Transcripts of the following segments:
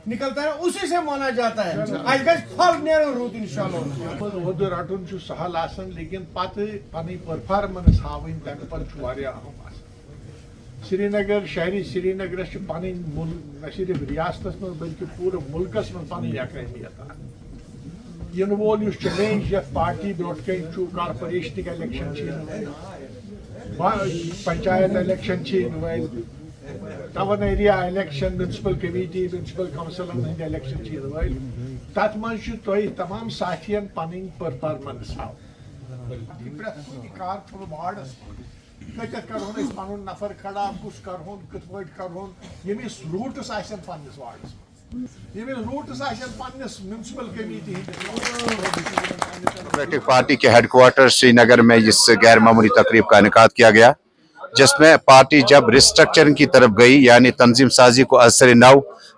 निकलता है उसी से माना जाता है। आज गज फल नेरो रूत इंशाल्लाह वोद रटुन छु सहल आसन लेकिन पत पनी परफॉर्मेंस हावन तक पर छु वारिया अहम आसन। श्रीनगर शहरी श्रीनगर छु पनी न सिर्फ रियासतस में बल्कि पूरे मुल्कस में पनी अहमियत इन वोल युस चैलेंज यथ पार्टी ब्रोट कन छु corporation election panchayat election town area election municipal committee municipal council election तथ मज तमाम साथियन पन परफॉर्मेंस हाव कार वार्डस कत कर पन नफर खड़ा कुछ कर कत कर यमिस रूट्स आसन पन्निस वार्डस यमिस रूट्स आसन पन्निस म्युनिसिपल कमेटी डेमोक्रेटिक पार्टी के हेडक्वार्टर श्रीनगर में इस गैर मामूली तकरीब का इनेकाद किया गया, जिसमें पार्टी जब रिस्ट्रक्चरिंग की तरफ गई यानी तंजीम साजी को असर नौ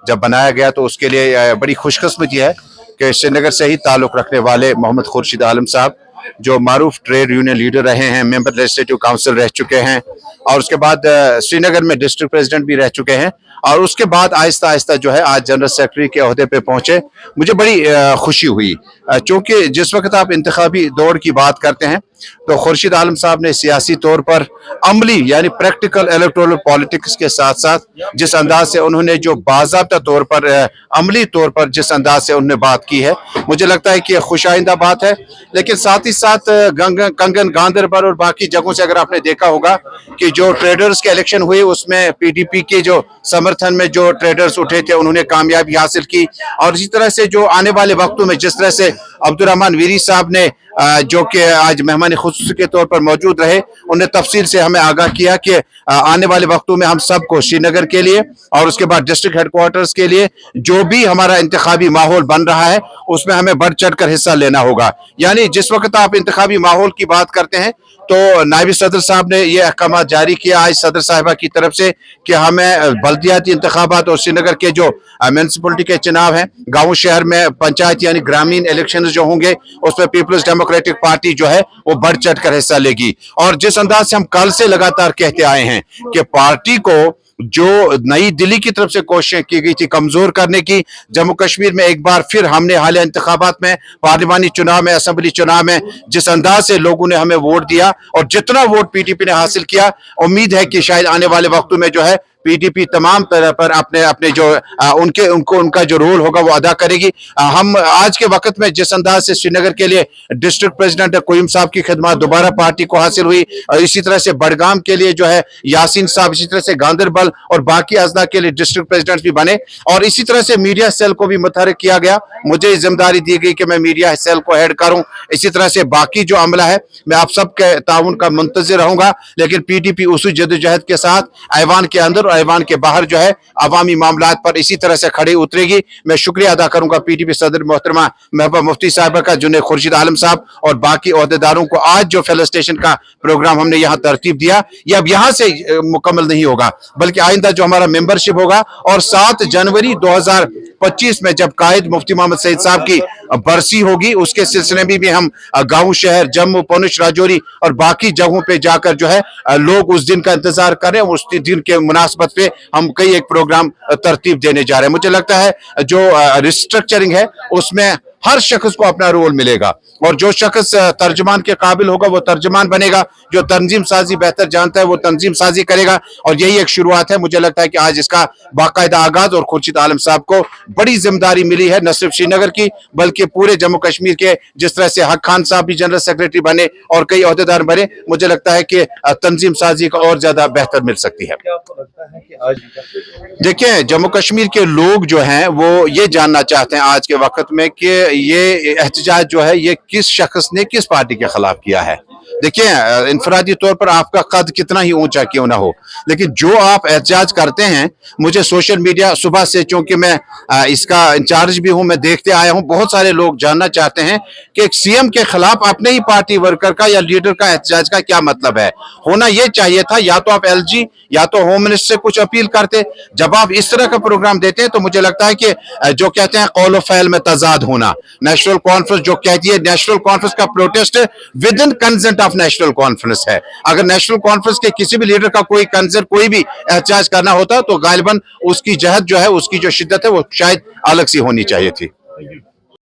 जब बनाया गया तो उसके लिए बड़ी खुशकिस्मती है कि श्रीनगर से ही ताल्लुक़ रखने वाले मोहम्मद खुर्शीद आलम साहब जो मारूफ ट्रेड यूनियन लीडर रहे हैं, मेंबर लेजिस्लेटिव काउंसिल रह चुके हैं और उसके बाद श्रीनगर में डिस्ट्रिक्ट प्रेसिडेंट भी रह चुके हैं और उसके बाद आहिस्ता आहिस्ता जो है आज जनरल सेक्रेटरी के ओहदे पे पहुंचे। मुझे बड़ी खुशी हुई क्योंकि जिस वक्त आप इंतखाबी दौर की बात करते हैं तो खुर्शीद आलम साहब ने सियासी तौर पर अमली यानी प्रैक्टिकल इलेक्टोरल पॉलिटिक्स के साथ साथ जिस अंदाज से उन्होंने जो बाज़ाब्ता तौर पर अमली तौर पर जिस अंदाज से उन्होंने बात की है, मुझे लगता है कि खुश आइंदा बात है। लेकिन साथ ही साथ कंगन गांधरबल और बाकी जगहों से अगर आपने देखा होगा कि जो ट्रेडर्स के इलेक्शन हुए उसमें पीडीपी के जो समर्थन में जो ट्रेडर्स उठे थे उन्होंने कामयाबी हासिल की और इसी तरह से जो आने वाले वक्तों में जिस तरह से अब्दुर्रहमान वीरी साहब ने जो कि आज मेहमान खुसूसी के तौर पर मौजूद रहे, उन्हें तफसील से हमें आगाह किया कि आने वाले वक्तों में हम सबको श्रीनगर के लिए और उसके बाद डिस्ट्रिक्ट हेडक्वार्टर्स के लिए जो भी हमारा इंतखाबी माहौल बन रहा है उसमें हमें बढ़ चढ़ कर हिस्सा लेना होगा। यानी जिस वक्त आप इंतखाबी माहौल की बात करते हैं तो नायब सदर साहब ने ये अहकाम जारी किया आज सदर साहिबा की तरफ से कि हमें बल्दियाती इंतखाबात और श्रीनगर के जो म्यूनसिपलिटी के चुनाव हैं, गाँव शहर में पंचायत यानी ग्रामीण इलेक्शन जो होंगे उसमें पीपल्स डेमोक्रेटिक पार्टी जो है वो बढ़ चढ़ कर हिस्सा लेगी। और जिस अंदाज से हम कल से लगातार कहते आए हैं कि पार्टी को जो नई दिल्ली की तरफ से कोशिशें की गई थी कमजोर करने की, जम्मू कश्मीर में एक बार फिर हमने हालिया इंतखाबात में पार्लिमानी चुनाव में असेंबली चुनाव में जिस अंदाज से लोगों ने हमें वोट दिया और जितना वोट पीडीपी ने हासिल किया, उम्मीद है कि शायद आने वाले वक्तों में जो है पीडीपी तमाम तरह पर अपने अपने जो उनका जो रोल होगा वो अदा करेगी। हम आज के वक्त में जिस अंदाज से श्रीनगर के लिए डिस्ट्रिक्ट प्रेसिडेंट कोयम साहब की खिदमत दोबारा पार्टी को हासिल हुई और इसी तरह से बड़गाम के लिए जो है यासीन साहब, इसी तरह से गांधरबल और बाकी अजला के लिए डिस्ट्रिक्ट प्रेसिडेंट भी बने और इसी तरह से मीडिया सेल को भी मुतहरिक किया गया। मुझे जिम्मेदारी दी गई कि मैं मीडिया सेल को हेड करूं। इसी तरह से बाकी जो अमला है मैं आप सबके ताउन का मुंतज़िर रहूंगा, लेकिन पीडीपी उसी जद्दोजहद के साथ ऐवान के अंदर ऐवान के बाहर जो है अवामी मामलात पर इसी तरह से खड़ी उतरेगी। मैं शुक्रिया अदा करूंगा पीडीपी सदर मोहतरमा महबूबा मुफ्ती साहिबा का, जिन्हें खुर्शीद आलम साहब और बाकी ओहदेदारों को आज जो फेलिसिटेशन का प्रोग्राम हमने यहाँ तरतीब दिया ये अब यहाँ से मुकम्मल नहीं होगा बल्कि आइंदा जो हमारा मेंबरशिप होगा और 7 जनवरी 2025 में जब कायद मुफ्ती मोहम्मद सईद साहब की बरसी होगी उसके सिलसिले में भी हम गाँव शहर जम्मू पुंछ राजौरी और बाकी जगहों पे जाकर जो है लोग उस दिन का इंतजार करें। उस दिन के मुनासबत पे हम कई एक प्रोग्राम तरतीब देने जा रहे हैं। मुझे लगता है जो रिस्ट्रक्चरिंग है उसमें हर शख्स को अपना रोल मिलेगा और जो शख्स तर्जमान के काबिल होगा वो तर्जमान बनेगा, जो तंजीम साजी बेहतर जानता है वो तंजीम साजी करेगा और यही एक शुरुआत है। मुझे लगता है कि आज इसका बाकायदा आगाज और खुर्शीद आलम साहब को बड़ी जिम्मेदारी मिली है, न सिर्फ श्रीनगर की बल्कि पूरे जम्मू कश्मीर के। जिस तरह से हक खान साहब भी जनरल सेक्रेटरी बने और कई ओहदेदार बने, मुझे लगता है कि तंजीम साजी को और ज्यादा बेहतर मिल सकती है। देखिए, जम्मू कश्मीर के लोग जो हैं वो ये जानना चाहते हैं आज के वक्त में कि ये एहतजाज जो है ये किस शख्स ने किस पार्टी के खिलाफ किया है। देखिए, इनफरादी तौर पर आपका कद कितना ही ऊंचा क्यों ना हो, लेकिन जो आप एहतजाज करते हैं, मुझे सोशल मीडिया सुबह से, चूंकि मैं इसका इंचार्ज भी हूं, मैं देखते आया हूं, बहुत सारे लोग जानना चाहते हैं कि एक सीएम के खिलाफ अपने ही पार्टी वर्कर का या लीडर का एहतजाज का क्या मतलब है। होना यह चाहिए था या तो आप एलजी या तो होम मिनिस्टर से कुछ अपील करते। जब आप इस तरह का प्रोग्राम देते हैं तो मुझे लगता है कि जो कहते हैं कौल व फ़ैल में तजाद होना, नेशनल कॉन्फ्रेंस जो कहती है नेशनल कॉन्फ्रेंस का protest with in consent result of national conference है। अगर नेशनल कॉन्फ्रेंस के किसी भी लीडर का कोई कंसर्न, कोई भी एहतजाज करना होता तो गालिबन उसकी जहद जो है, उसकी जो शिद्दत है वो शायद अलग सी होनी चाहिए थी।